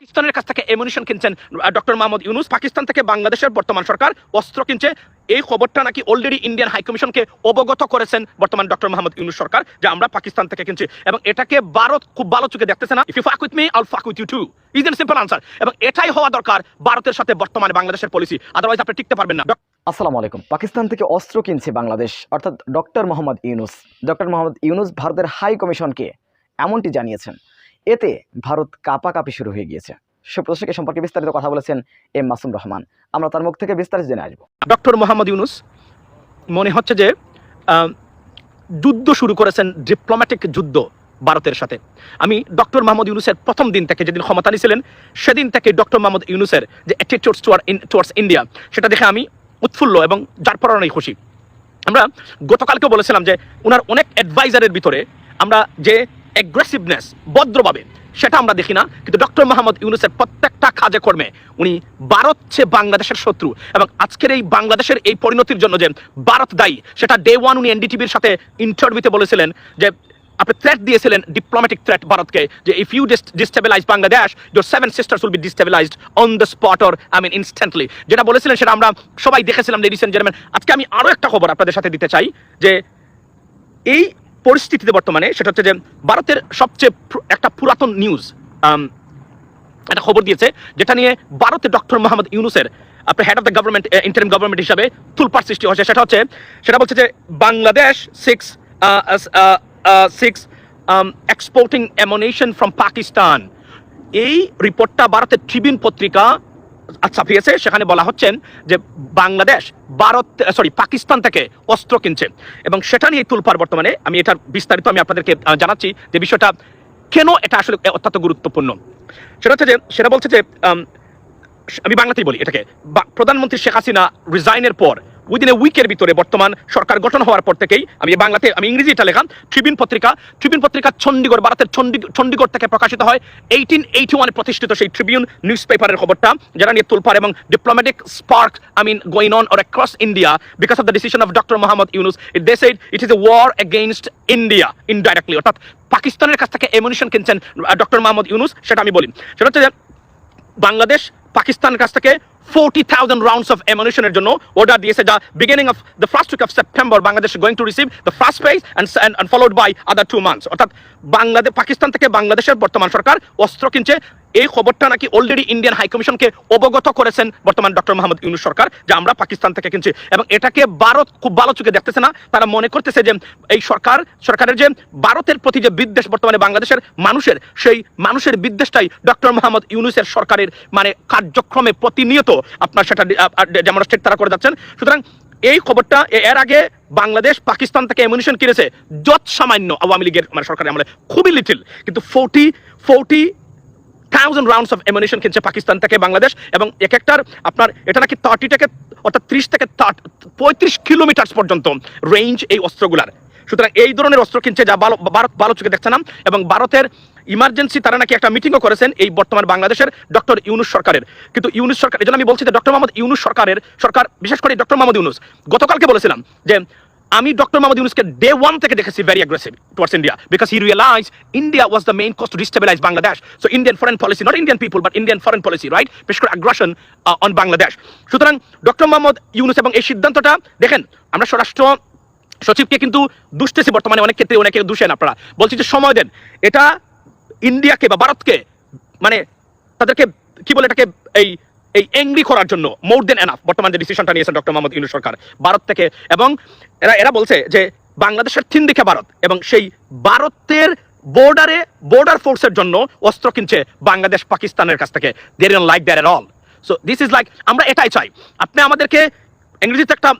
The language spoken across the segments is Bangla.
পাকিস্তানের কাছ থেকে অ্যামুনিশন কিনছেন ডক্টর মোহাম্মদ ইউনূস। পাকিস্তান থেকে বাংলাদেশের বর্তমান সরকার অস্ত্র কিনছে, এই খবরটা নাকি অলরেডি ইন্ডিয়ান হাইকমিশনকে অবগত করেছেন বর্তমান ডক্টর মোহাম্মদ ইউনূস সরকার, যে আমরা পাকিস্তান থেকে কিনছি, এবং এটাকে ভারত খুব ভালো চোখে দেখতেছে না। If you fuck with me I'll fuck with you too, is an simple answer. এবং এটাই হওয়া দরকার ভারতের সাথে বর্তমানে বাংলাদেশের পলিসি, আদারওয়াইজ আপনি টিকতে পারবেন না। আসসালামু আলাইকুম। পাকিস্তান থেকে অস্ত্র কিনছে বাংলাদেশ, অর্থাৎ ডক্টর মোহাম্মদ ইউনূস। ডক্টর মোহাম্মদ ইউনূস ভারতের হাই কমিশনকে এমনটি জানিয়েছেন। এতে ভারত কাঁপাকাঁপি শুরু হয়ে গিয়েছে। সুপ্রদর্শক এ সম্পর্কে বিস্তারিত কথা বলেছেন এম মাসুম রহমান। আমরা তার মুখ থেকে বিস্তারিত জেনে আসবো। ডক্টর মোহাম্মদ ইউনূস মনে হচ্ছে যে যুদ্ধ শুরু করেছেন, ডিপ্লোম্যাটিক যুদ্ধ ভারতের সাথে। আমি ডক্টর মোহাম্মদ ইউনূসের প্রথম দিন থেকে, যেদিন ক্ষমতা নিয়েছিলেন সেদিন থেকে ডক্টর মোহাম্মদ ইউনূসের যে অ্যাটিটিউডস টুয়ার্ডস ইন্ডিয়া, সেটা দেখে আমি উৎফুল্ল এবং যার পরনেই খুশি। আমরা গতকালকেও বলেছিলাম যে ওনার অনেক অ্যাডভাইজারের ভিতরে আমরা যে অ্যাগ্রেসিভনেস, ভদ্রভাবে, সেটা আমরা দেখি না, কিন্তু ডক্টর মোহাম্মদ ইউনূসের প্রত্যেকটা কাজে কর্মে উনি ভারত চেয়ে বাংলাদেশের শত্রু। এবং আজকের এই বাংলাদেশের এই পরিণতির জন্য যে ভারত দায়ী, সেটা ডে ওয়ান উনি এনডিটিভির সাথে ইন্টারভিউতে বলেছিলেন যে আপনি থ্রেট দিয়েছিলেন, ডিপ্লোম্যাটিক থ্রেট ভারতকে, যে if you destabilise Bangladesh, your 7 sisters will be destabilised on the spot or instantly. যেটা বলেছিলেন সেটা আমরা সবাই দেখেছিলাম, লেডিস এন্ড জেন্টলম্যান। আজকে আমি আরও একটা খবর আপনাদের সাথে দিতে চাই, যে এই পরিস্থিতিতে বর্তমানে সেটা হচ্ছে যে ভারতের সবচেয়ে একটা পুরাতন নিউজ একটা খবর দিয়েছে, যেটা নিয়ে ভারতের ডক্টর মোহাম্মদ ইউনূসের আপনার head of the government, interim government হিসাবে তুলপাড় সৃষ্টি হয়েছে। সেটা বলছে যে Bangladesh six exporting ammunition from Pakistan. এই রিপোর্টটা ভারতের ট্রিবিউন পত্রিকা ছাপিয়েছে। সেখানে বলা হচ্ছেন যে বাংলাদেশ পাকিস্তান থেকে অস্ত্র কিনছে, এবং সেটা নিয়ে তুলপাড় বর্তমানে। আমি এটার বিস্তারিত আমি আপনাদেরকে জানাচ্ছি যে বিষয়টা কেন এটা আসলে অত্যন্ত গুরুত্বপূর্ণ। সেটা বলছে যে আমি বাংলাতেই বলি এটাকে। প্রধানমন্ত্রী শেখ হাসিনা রিজাইনের পর উইদিন এ উইকের ভিতরে বর্তমান সরকার গঠন হওয়ার পর থেকেই, আমি ইংরেজি এটা লেখাম, ট্রিবিউন পত্রিকা চণ্ডীগড়, ভারতের চণ্ডীগড় থেকে প্রকাশিত হয়। 1881 প্রতিষ্ঠিত সেই ট্রিবিউন নিউজ পেপারের খবরটা, যারা নিয়ে তুলপাড়, এবং diplomatic spark going on or across India because of the decision of doctor Mohammad Yunus. They said it is a war against India indirectly, অর্থাৎ পাকিস্তানের কাছ থেকে অ্যামুনিশন কিনছেন ডক্টর মোহাম্মদ ইউনূস। সেটা আমি বলি, সেটা হচ্ছে যে বাংলাদেশ পাকিস্তানের কাছ থেকে 40,000 rounds of ammunition এর জন্য অর্ডার দিয়েছে, যা beginning of the first week of September Bangladesh going to receive the first phase and followed by other 2 months। অর্থাৎ পাকিস্তান থেকে বাংলাদেশের বর্তমান সরকার অস্ত্র কিনছে। এই খবরটা নাকি অলরেডি ইন্ডিয়ান হাইকমিশনকে অবগত করেছেন বর্তমান ডক্টর মোহাম্মদ ইউনূস সরকার, যে আমরা পাকিস্তান থেকে কিনছি, এবং এটাকে ভারত খুব ভালো চোখে দেখতেছে না। তারা মনে করতেছে যে এই সরকারের যে ভারতের প্রতি যে বিদ্বেষ বর্তমানে বাংলাদেশের মানুষের, সেই মানুষের বিদ্বেষটাই ডক্টর মোহাম্মদ ইউনূসের সরকারের কার্যক্রমে প্রতিনিয়ত আপনার সেটা ডেমনস্ট্রেট তারা করে যাচ্ছেন। সুতরাং এই খবরটা, এর আগে বাংলাদেশ পাকিস্তান থেকে অ্যামুনিশন কিনেছে যত সামান্য, আওয়ামী লীগের সরকারের আমলে খুবই লিটিল, কিন্তু 40,000 rounds of ammunition কিনছে পাকিস্তান থেকে বাংলাদেশ, এবং এক একটার আপনার এটা নাকি 30 থেকে অর্থাৎ 30 থেকে 35 কিলোমিটার পর্যন্ত রেঞ্জ এই অস্ত্রগুলার। সুতরাং এই ধরনের অস্ত্র কিনছে, যা ভারত ভালো চোখে দেখছে না। এবং ভারতের ইমার্জেন্সি তারা নাকি একটা মিটিংও করেছেন এই বর্তমান বাংলাদেশের ডক্টর ইউনূস সরকারের। কিন্তু ইউনূস সরকার, এই জন্য আমি বলছি যে ডক্টর মোহাম্মদ ইউনূস সরকার, বিশেষ করে ডক্টর মোহাম্মদ ইউনূস, গতকালকে বলেছিলাম যে আমি ডক্টর মোহাম্মদ ইউনূসকে ডে ওয়ান থেকে দেখেছি very aggressive towards India, because he realise India was the main cause to destabilise Bangladesh. So Indian foreign policy, not Indian people but Indian foreign policy, right, বিশেষ করে আগ্রাসন অন বাংলাদেশ। সুতরাং ডক্টর মোহাম্মদ ইউনূস এবং এই সিদ্ধান্তটা দেখেন, আমরা স্বরাষ্ট্র সচিবকে কিন্তু দুষতেছি বর্তমানে, অনেক ক্ষেত্রে অনেকে দুষেন, আপনারা বলছি যে সময় দেন। এটা ইন্ডিয়াকে বা ভারতকে তাদেরকে কি বলে এটাকে এই এংরি করার জন্য মোর দেন এনাফ বর্তমান যে ডিসিশনটা নিয়েছেন ডক্টর মোহাম্মদ ইউনূস সরকার ভারত থেকে। এবং এরা বলছে যে বাংলাদেশের 3 দিকে ভারত, এবং সেই ভারতের বর্ডার ফোর্সের জন্য অস্ত্র কিনছে বাংলাদেশ পাকিস্তানের কাছ থেকে। They don't like that at all. So this is like, আমরা এটাই চাই। আপনি আমাদেরকে, ইংরেজিতে একটা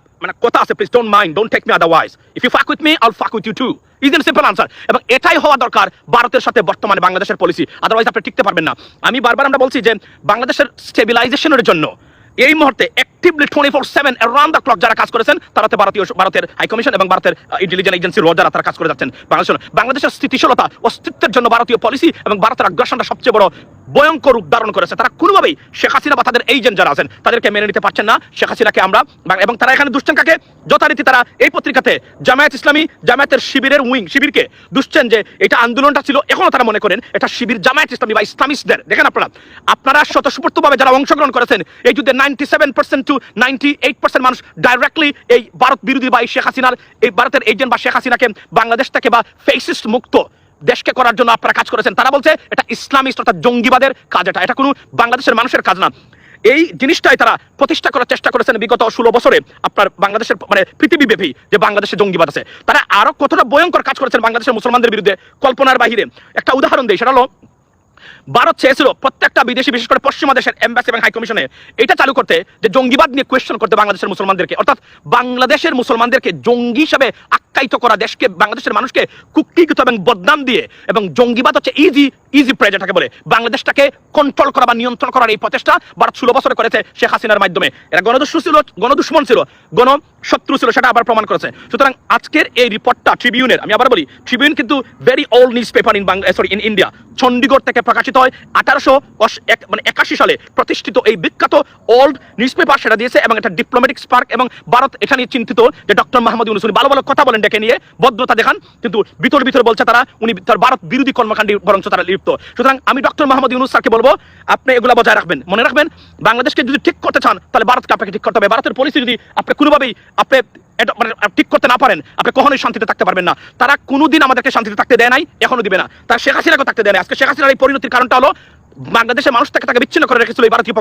কথা আছে, please don't mind, don't take me otherwise, if you fuck with me I'll fuck with you too, is an simple answer. এবং এটাই হওয়া দরকার ভারতের সাথে বর্তমানে বাংলাদেশের পলিসি, আদারওয়াইজ আপনি টিকতে পারবেন না। আমি বারবার আমরা বলছি যে বাংলাদেশের স্টেবিলাইজেশনের জন্য এই মুহূর্তে অ্যাক্টিভলি 24/7 অ্যারাউন্ড দ্য ক্লক যারা কাজ করেছেন, তারাতে ভারতের হাই কমিশন এবং ভারতের ইন্টেলিজেন্স এজেন্সি যারা তারা কাজ করে যাচ্ছেন বাংলাদেশের স্থিতিশীলতা অস্তিত্বের জন্য ভারতীয় পলিসি এবং ভারতের আগ্রাসনটা সবচেয়ে বড় ভয়ঙ্কর রূপ ধারণ করেছে। তারা কোনোভাবেই শেখ হাসিনা বা তাদের এজেন্ট যারা আছেন তাদেরকে মেনে নিতে পারছেন না। শেখ হাসিনাকে আমরা এবং তারা এখানে দুষছেন কাকে? যথারীতি তারা এই পত্রিকাতে জামায়াত ইসলামী, জামায়াতের শিবিরকে দুষছেন যে এটা আন্দোলনটা ছিল, এখনো তারা মনে করেন এটা শিবির জামায়াত ইসলামী বা ইসলামিস্টদের। দেখেন আপনারা স্বতঃস্ফূর্তভাবে যারা অংশগ্রহণ করেছেন এই যুদ্ধে 97% to 98% মানুষ ডাইরেক্টলি এই ভারত বিরোধী বা এই শেখ হাসিনার এই ভারতের এজেন্ট বা শেখ হাসিনাকে বাংলাদেশ থেকে বা ফেসিস্ট মুক্ত দেশকে করার জন্য আপনারা কাজ করেছেন। তারা বলছে এটা ইসলামিস্ট অর্থাৎ জঙ্গিবাদের কাজ, এটা কোনো বাংলাদেশের মানুষের কাজ না। এই জিনিসটাই তারা প্রতিষ্ঠা করার চেষ্টা করেছেন বিগত 16 বছরে আপনার বাংলাদেশের মানে পৃথিবীব্যাপী যে বাংলাদেশে জঙ্গিবাদ আছে। তারা আরো কতটা ভয়ঙ্কর কাজ করেছেন বাংলাদেশের মুসলমানদের বিরুদ্ধে কল্পনার বাহিরে। একটা উদাহরণ দেই, সেটা হলো ভারত চেয়েছিল প্রত্যেকটা বিদেশি বিশেষ করে পশ্চিমা দেশের এমবাসি এবং হাই কমিশনে এটা চালু করতে যে জঙ্গিবাদ নিয়ে কোয়েশ্চেন করতে বাংলাদেশের মুসলমানদেরকে, অর্থাৎ বাংলাদেশের মুসলমানদেরকে জঙ্গি হিসাবে আখ্যায়িত করা, দেশকে বাংলাদেশের মানুষকে কুক্ষিগত এবং বদনাম দিয়ে, এবং জঙ্গিবাদ হচ্ছে ইজি প্রে যেটাকে বলে, বাংলাদেশটাকে কন্ট্রোল করা বা নিয়ন্ত্রণ করার এই প্রচেষ্টা ভারত 16 বছরে করেছে শেখ হাসিনার মাধ্যমে। এরা গণদুশ্মন ছিল, গণশত্রু ছিল, সেটা আবার প্রমাণ করেছে। সুতরাং আজকের এই রিপোর্টটা ট্রিবিউনের, আমি আবার বলি ট্রিবিউন কিন্তু very old news paper in India, Chandigarh থেকে প্রকাশিত হয় 1881 সালে প্রতিষ্ঠিত এই বিখ্যাত ওল্ড নিউজ পেপার সেটা দিয়েছে, এবং এটা ডিপ্লোম্যাটিক স্পার্ক, এবং ভারত এটা নিয়ে চিন্তিত যে ডক্টর মোহাম্মদ ইউনূস উনি ভালো ভালো কথা বলেন ডেকে নিয়ে, ভদ্রতা দেখান, কিন্তু ভিতরে বলছে তারা উনি তার ভারত বিরোধী কর্মকাণ্ডে বরঞ্চ তারা লিপ্ত। সুতরাং আমি ডক্টর মোহাম্মদ ইউনূস স্যারকে বলবো আপনি এগুলা বজায় রাখবেন, মনে রাখবেন বাংলাদেশকে যদি ঠিক করতে চান তাহলে ভারতকে আপনাকে ঠিক করতে হবে। ভারতের পলিসি যদি আপনি কোনোভাবেই আপনি ঠিক করতে না পারেন, আপনি কখনোই শান্তিতে থাকতে পারবেন না। তারা কোনোদিন আমাদেরকে শান্তিতে থাকতে দেয় নাই, এখনো দিবে না। তারা শেখ হাসিনাকে থাকতে দেয় না। আজকে শেখ হাসিনার এই পরিণতির কারণটা হলো বাংলাদেশের মানুষ থেকে তাকে বিচ্ছিন্ন করে রেখেছিল এই ভারতীয়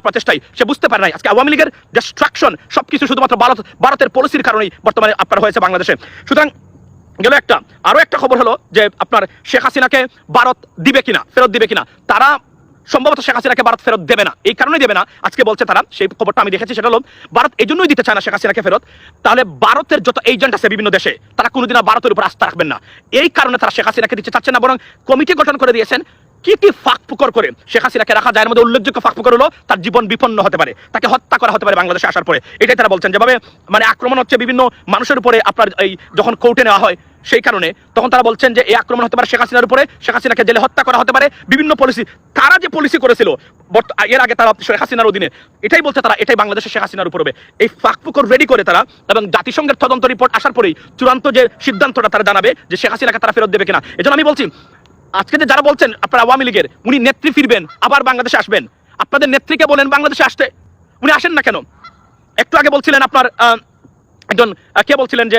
প্রচেষ্টাই, সে বুঝতে পারে নাই। আজকে আওয়ামী লীগের ডিস্ট্রাকশন সবকিছু শুধুমাত্র ভারতের পলিসির কারণেই বর্তমানে আপনার হয়েছে বাংলাদেশে। সুতরাং গেল আরো একটা খবর হলো যে আপনার শেখ হাসিনাকে ভারত দিবে কিনা, ফেরত দিবে কিনা। তারা সম্ভবত শেখ হাসিনাকে ভারত ফেরত দেবে না, এই কারণেই দেবে না আজকে বলছে তারা, সেই খবরটা আমি দেখেছি, সেটা হলো ভারত এই জন্যই দিতে চায় না শেখ হাসিনাকে ফেরত, তাহলে ভারতের যত এজেন্ট আছে বিভিন্ন দেশে তারা কোনোদিন ভারতের উপর আস্থা রাখবেন না, এই কারণে তারা শেখ হাসিনাকে দিতে চাচ্ছে না। বরং কমিটি গঠন করে দিয়েছেন কি ফাঁক ফুকর করে শেখ হাসিনাকে রাখা যায়। এর মধ্যে উল্লেখযোগ্য ফাঁক ফুকর হলো তার জীবন বিপন্ন হতে পারে, তাকে হত্যা করা হতে পারে বাংলাদেশে আসার পরে। এটাই তারা বলছেন, যেভাবে মানে আক্রমণ হচ্ছে বিভিন্ন মানুষের উপরে আপনার এই যখন কোর্টে নেওয়া হয় সেই কারণে, তখন তারা বলছেন যে এই আক্রমণ হতে পারে শেখ হাসিনার উপরে, শেখ হাসিনাকে জেলে হত্যা করা হতে পারে, বিভিন্ন পলিসি তারা যে পলিসি করেছিল এর আগে তারা শেখ হাসিনার অধীনে, এটাই বলছে তারা, এটাই বাংলাদেশে শেখ হাসিনার উপর হবে। এই ফাঁক ফুকর রেডি করে তারা, এবং জাতিসংঘের তদন্ত রিপোর্ট আসার পরেই চূড়ান্ত যে সিদ্ধান্তটা তারা জানাবে যে শেখ হাসিনাকে তারা ফেরত দেবে কিনা। এজন্য আমি বলছি আজকে যে যারা বলছেন আপনার আওয়ামী লীগের উনি নেত্রী ফিরবেন আবার বাংলাদেশে আসবেন, আপনাদের নেত্রীকে বলেন বাংলাদেশে আসতে, উনি আসেন না কেন? একটু আগে বলছিলেন আপনার একজন কে বলছিলেন যে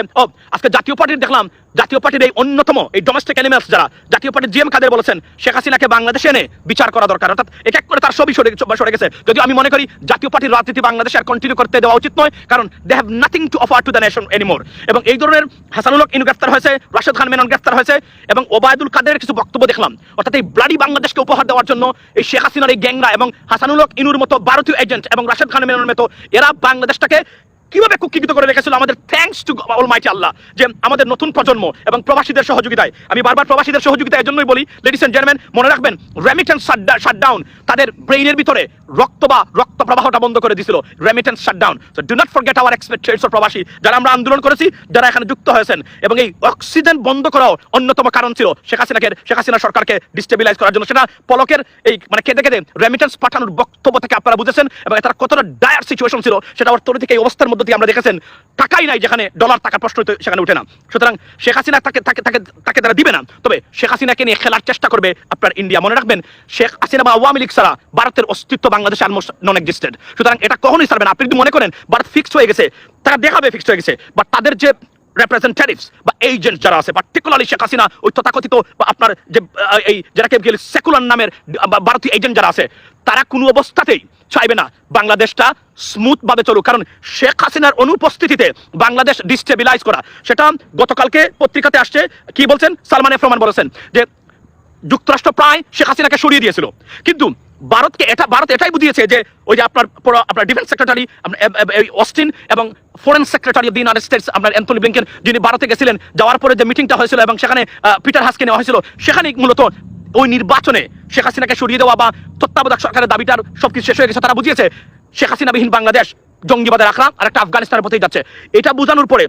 আজকে জাতীয় পার্টির দেখলাম, জাতীয় পার্টির এই অন্যতম এই ডোমেস্টিক অ্যানিমালস যারা জাতীয় পার্টির জিএম কাদের বলেছেন শেখ হাসিনাকে বাংলাদেশে এনে বিচার করা দরকার, অর্থাৎ এক এক করে তার ছবি সরে গেছে। যদিও আমি মনে করি জাতীয় পার্টির রাজনীতি বাংলাদেশে আর কন্টিনিউ করতে দেওয়া উচিত নয়, কারণ they have nothing to offer to the nation anymore. এবং এই ধরনের হাসানুল হক ইনু গ্রেফতার হয়েছে, রাশেদ খান মেনন গ্রেফতার হয়েছে, এবং ওবায়দুল কাদেরের কিছু বক্তব্য দেখলাম, অর্থাৎ এই ব্লাডি বাংলাদেশকে উপহার দেওয়ার জন্য এই শেখ হাসিনার এই গ্যাংরা এবং হাসানুল হক ইনুর মতো ভারতীয় এজেন্ট এবং রাশেদ খান মেননের মতো এরা বাংলাদেশটাকে কিভাবে কুক্ষিগত করে রেখেছিল। আমাদের থ্যাঙ্কস টু অলমাইটি আল্লাহ যে আমাদের নতুন প্রজন্ম এবং প্রবাসীদের সহযোগিতায়, আমি বারবার প্রবাসীদের সহযোগিতা এর জন্যই বলি, লেডিস এন্ড জেন্টলম্যান মনে রাখবেন রেমিটেন্স শাটডাউন তাদের ব্রেইনের ভিতরে রক্ত প্রবাহটা বন্ধ করে দিয়েছিল, remittance shutdown. So do not forget our expectations of প্রবাসী যারা আমরা আন্দোলন করেছি, যারা এখানে যুক্ত হয়েছেন, এবং এই অক্সিজেন বন্ধ করাও অন্যতম কারণ ছিল শেখ হাসিনা সরকারকে ডিস্টেবিলাইজ করার জন্য। সেটা পলকের এই মানে কেঁদে রেমিটেন্স পাঠানোর বক্তব্য থেকে আপনারা বুঝেছেন, এবং তার কতটা ডায়ার সিচুয়েশন ছিল সেটা অর্থ থেকে এই অবস্থার মধ্যে দিয়ে আমরা দেখেছেন। টাকাই নাই যেখানে ডলার টাকার প্রশ্ন সেখানে উঠে না। সুতরাং শেখ হাসিনা তাকে তারা দিবে না, তবে শেখ হাসিনাকে নিয়ে খেলার চেষ্টা করবে আপনার ইন্ডিয়া। মনে রাখবেন শেখ হাসিনা বা আওয়ামী লীগ ছাড়া ভারতের অস্তিত্ব বাংলাদেশে অলমোস্ট নন এক্সিস্টেড। সুতরাং এটা কখনোই ছাড়বে না। আপনি যদি মনে করেন ভারত ফিক্সড হয়ে গেছে, তারা দেখাবে ফিক্সড হয়ে গেছে, বাট তাদের যে রিপ্রেজেন্টেটিভস বা এজেন্ট যারা আছে, পার্টিকুলারলি শেখ হাসিনা ওই তথাকথিত বা আপনার যে এই যেটাকে সেকুলার নামের ভারতীয় এজেন্ট যারা আছে, তারা কোনো অবস্থাতেই চাইবে না বাংলাদেশটা স্মুথ ভাবে চলুক, কারণ শেখ হাসিনার অনুপস্থিতিতে বাংলাদেশ ডিস্টেবিলাইজ করা। সেটা গতকালকে পত্রিকাতে আসছে, কি বলছেন সালমান এফ রহমান বলেছেন যে যুক্তরাষ্ট্র প্রায় শেখ হাসিনাকে সরিয়ে দিয়েছিল, কিন্তু ভারত এটাই বুঝিয়েছে যে ওই যে আপনার ডিফেন্স সেক্রেটারি অস্টিন এবং foreign secretary of the United states আপনার অ্যান্থনি ব্লিংকেন যিনি ভারতে গেছিলেন, যাওয়ার পরে যে মিটিংটা হয়েছিল এবং সেখানে পিটার হাসকে নেওয়া হয়েছিল, সেখানে মূলত ওই নির্বাচনে শেখ হাসিনাকে সরিয়ে দেওয়া বা তত্ত্বাবধায়ক সরকারের দাবিটার সবকিছু শেষ হয়ে গেছে। তারা বুঝিয়েছে শেখ হাসিনাবিহীন বাংলাদেশ জঙ্গিবাদের আখড়া আর একটা আফগানিস্তানের পথেই যাচ্ছে। এটা বোঝানোর পরে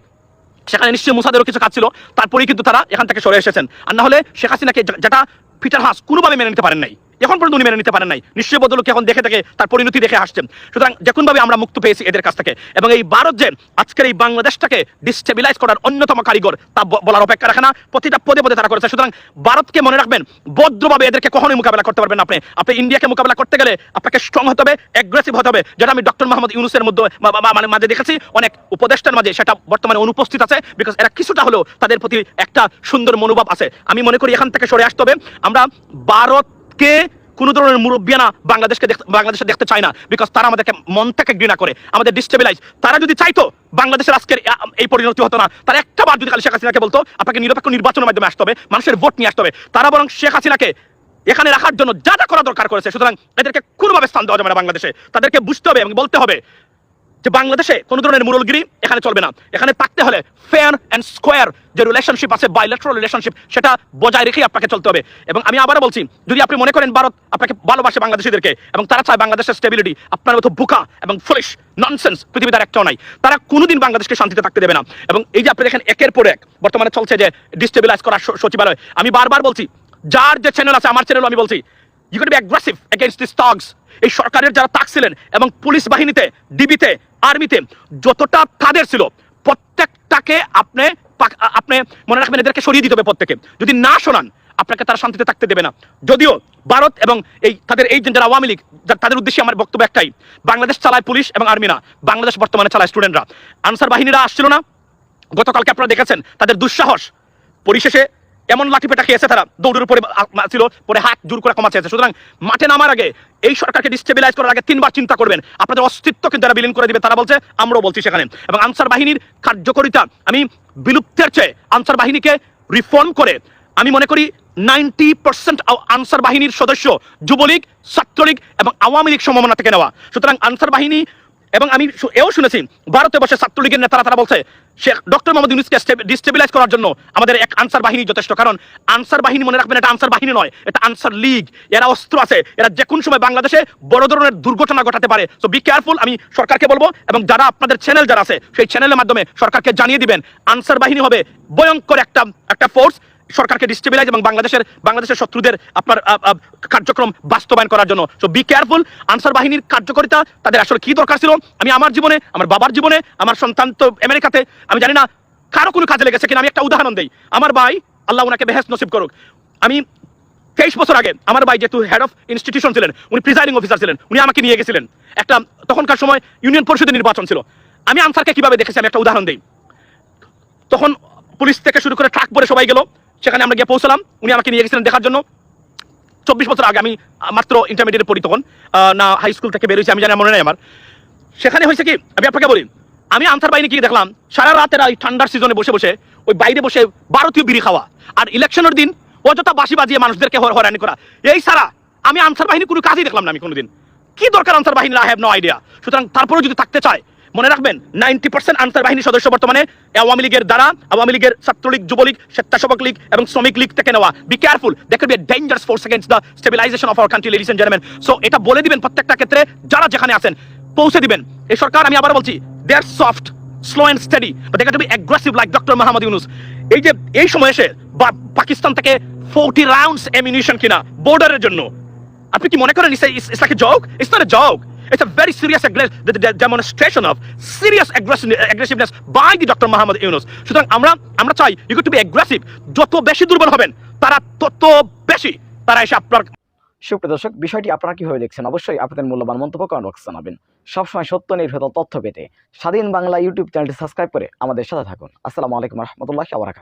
সেখানে নিশ্চয়ই মুসাদেরও কিছু কাজ ছিল, তারপরেই কিন্তু তারা এখান থেকে সরে এসেছেন। আর না হলে শেখ হাসিনাকে যেটা পিটার হাস কোনোভাবে মেনে নিতে পারেন নাই, এখন পর্যন্ত উনি মেনে নিতে পারেন নাই, নিশ্চয়ই বদলকে এখন দেখে থেকে তার পরিণতি দেখে আসছেন। সুতরাং যেমনভাবে আমরা মুক্ত পেয়েছি এদের কাছ থেকে, এবং এই ভারত যে আজকের এই বাংলাদেশটাকে ডিস্টেবিলাইজ করার অন্যতম কারিগর, তা বলার অপেক্ষা রাখে না, প্রতিটা পদে পদে তারা করেছে। সুতরাং ভারতকে মনে রাখবেন, ভদ্রভাবে এদেরকে কখনোই মোকাবেলা করতে পারবেন না। আপনি ইন্ডিয়াকে মোকাবেলা করতে গেলে আপনাকে স্ট্রং হতে হবে, অ্যাগ্রেসিভ হতে হবে, যেটা আমি ডক্টর মোহাম্মদ ইউনূসের মধ্যে মানে মাঝে দেখেছি, অনেক উপদেষ্টার মাঝে সেটা বর্তমানে অনুপস্থিত আছে, বিকজ এরা কিছুটা হলেও তাদের প্রতি একটা সুন্দর মনোভাব আছে। আমি মনে করি এখান থেকে সরে আসতে হবে। আমরা ভারতকে কোন ধরনের মুরব্বিয়ানা বাংলাদেশে দেখতে চায় না, বিকজ তারা আমাদেরকে মন থেকে ঘৃণা করে, আমাদের ডিস্টেবিলাইজ। তারা যদি চাইতো বাংলাদেশের আজকের এই পরিণতি হতো না, তারা একটা বার যদি খালি শেখ হাসিনাকে বলতো আপনাকে নিরপেক্ষ নির্বাচনের মাধ্যমে আসতে হবে, মানুষের ভোট নিয়ে আসতে হবে, তারা বরং শেখ হাসিনাকে এখানে রাখার জন্য যা যা করা দরকার করেছে। সুতরাং এদেরকে কোনোভাবে স্থান দেওয়া যাবে না বাংলাদেশে। তাদেরকে বুঝতে হবে এবং বলতে হবে যে বাংলাদেশে কোনো ধরনের মুরলগিরি এখানে চলবে না। এখানে থাকতে হলে ফেয়ার অ্যান্ড স্কোয়ার যে রিলেশনশিপ আছে, বাইলেটারাল রিলেশনশিপ, সেটা বজায় রেখেই আপনাকে চলতে হবে। এবং আমি আবারও বলছি, যদি আপনি মনে করেন ভারত আপনাকে ভালোবাসে বাংলাদেশিদেরকে এবং তারা চায় বাংলাদেশের স্টেবিলিটি, আপনার মতো বোকা এবং ফুলিশ ননসেন্স পৃথিবীতে আর একটাও নাই। তারা কোনোদিন বাংলাদেশকে শান্তিতে থাকতে দেবে না। এবং এই যে আপনি দেখেন একের পর এক বর্তমানে চলছে যে ডিস্টেবিলাইজ করার সচিবালয়, আমি বারবার বলছি, যার যে চ্যানেল আছে, আমার চ্যানেলও আমি বলছি, you can be aggressive against this thugs. এই সরকারের যারা তাক ছিলেন এবং পুলিশ বাহিনীতে, ডিবিতে, আর্মিতে যতটা তাদের ছিল, প্রত্যেকটাকে আপনি মনে রাখবেন, এদেরকে সরিয়ে দিতে হবে প্রত্যেকে। যদি না শোনান, আপনাকে তারা শান্তিতে থাকতে দেবে না। যদিও ভারত এবং তাদের এই যারা আওয়ামী লীগ, তাদের উদ্দেশ্যে আমার বক্তব্য একটাই, বাংলাদেশ চালায় পুলিশ এবং আর্মি না, বাংলাদেশ বর্তমানে চালায় স্টুডেন্টরা। আনসার বাহিনীরা আসছিল না, গতকালকে আপনারা দেখেছেন তাদের দুঃসাহস, পরিশেষে এমন লাঠিপেটা খেয়েছে, তারা দৌড়ের উপরে ছিল, পরে হাত জোর করে ক্ষমা চেয়েছে। সুতরাং মাঠে নামার আগে, এই সরকারকে ডিস্টেবিলাইজ করার আগে 3 বার চিন্তা করবেন। আপনাদের অস্তিত্ব কিন্তু তারা বিলীন করে দিবে, তারা বলছে, আমরাও বলছি সেখানে। এবং আনসার বাহিনীর কার্যকারিতা, আমি বিলুপ্তের চেয়ে আনসার বাহিনীকে রিফর্ম করে, আমি মনে করি 90% আনসার বাহিনীর সদস্য যুবলীগ, ছাত্রলীগ এবং আওয়ামী লীগ সমমনা থেকে নেওয়া। সুতরাং আনসার বাহিনী, এবং আমি এও শুনেছি ভারতে বসে ছাত্রলীগের নেতারা তারা বলছে শেখ ডক্টর মোহাম্মদ ইউনূসকে ডিস্টেবিলাইজ করার জন্য আমাদের এক আনসার বাহিনী যথেষ্ট। কারণ আনসার বাহিনী, মনে রাখবেন, এটা আনসার বাহিনী নয়, এটা আনসার লীগ। এরা অস্ত্র আছে, এরা যে কোনো সময় বাংলাদেশে বড় ধরনের দুর্ঘটনা ঘটাতে পারে। So be careful. আমি সরকারকে বলবো, এবং যারা আপনাদের চ্যানেল যারা আছে, সেই চ্যানেলের মাধ্যমে সরকারকে জানিয়ে দিবেন, আনসার বাহিনী হবে ভয়ঙ্কর একটা ফোর্স সরকারকে ডিস্টেবিলাইজ এবং বাংলাদেশের শত্রুদের আপনার কার্যক্রম বাস্তবায়ন করার জন্য। So be careful. আনসার বাহিনীর কার্যকারিতা তাদের আসলে কি দরকার ছিল, আমি আমার জীবনে, আমার বাবার জীবনে, আমার সন্তান তো আমেরিকাতে, আমি জানি না কারো কোনো কাজে লেগেছে কিনা। আমি একটা উদাহরণ দেই, আমার ভাই, আল্লাহ ওনাকে বেহেশত নসিব করুক, আমি 23 বছর আগে আমার ভাই যেহেতু হেড অফ ইনস্টিটিউশন ছিলেন, উনি প্রিজাইডিং অফিসার ছিলেন, উনি আমাকে নিয়ে গেছিলেন একটা, তখনকার সময় ইউনিয়ন পরিষদের নির্বাচন ছিল। আমি আনসারকে কিভাবে দেখেছি আমি একটা উদাহরণ দেই। তখন পুলিশ থেকে শুরু করে ট্রাক ভরে সবাই গেল, সেখানে আমরা গিয়ে পৌঁছলাম, উনি আমাকে নিয়ে গেছিলেন দেখার জন্য। 24 বছর আগে, আমি মাত্র ইন্টারমিডিয়েট পড়ি তখন, না হাই স্কুল থেকে বেরিয়েছি আমি জানি, মনে নেই আমার। সেখানে হয়েছে কি, আমি আপনাকে বলি, আমি আনসার বাহিনী গিয়ে দেখলাম সারা রাতের এই ঠান্ডার সিজনে বসে বসে ওই বাইরে বসে ভারতীয় বিড়ি খাওয়া, আর ইলেকশনের দিন অযথা বাঁশি বাজিয়ে মানুষদেরকে হয়রানি করা। এই সারা আমি আনসার বাহিনী কোনো কাজই দেখলাম না আমি কোনোদিন। কি দরকার আনসার বাহিনীর, আই হ্যাভ নো আইডিয়া। সুতরাং তারপরেও যদি থাকতে চায়, মনে রাখবেন 90% আনসার বাহিনীর সদস্য বর্তমানে আওয়ামী লীগের দ্বারা, আওয়ামী লীগের ছাত্রলীগ, যুবলীগ, স্বেচ্ছাসেবক লীগ এবং শ্রমিক লীগ থেকে নেওয়া। Be careful, that can be a dangerous force against the stabilisation of our country, ladies and gentleman. সো এটা বলে দিবেন প্রত্যেকটা ক্ষেত্রে, যারা যেখানে আছেন পৌঁছে দিবেন। এই সরকার, আমি আবার বলছি, they are soft, slow and steady, but they can be aggressive like doctor Mohammad Yunus. এই সময় এসে পাকিস্তান থেকে 40 রাউন্ডস অ্যামিনিশন কিনা বর্ডারের জন্য, আপনি কি মনে করেন it's like a joke? It's not a joke. It's a very serious demonstration of serious aggressiveness by the Dr. Mohammad Yunus. সুতরাং আমরা চাই you got to be aggressive. যত বেশি দুর্বল হবেন, তারা তত বেশি তারা এসে আপনার। সুপ্রিয় দর্শক, বিষয়টি আপনারা কিভাবে দেখছেন, অবশ্যই আপনাদের মূল্যবান মন্তব্য কমেন্ট বক্সে জানাবেন। সবসময় সত্য নির্ভর তথ্য পেতে স্বাধীন বাংলা ইউটিউব চ্যানেলটি সাবস্ক্রাইব করে আমাদের সাথে থাকুন। আসসালামু আলাইকুম ওয়া রাহমাতুল্লাহি ওয়া বারাকাতুহু।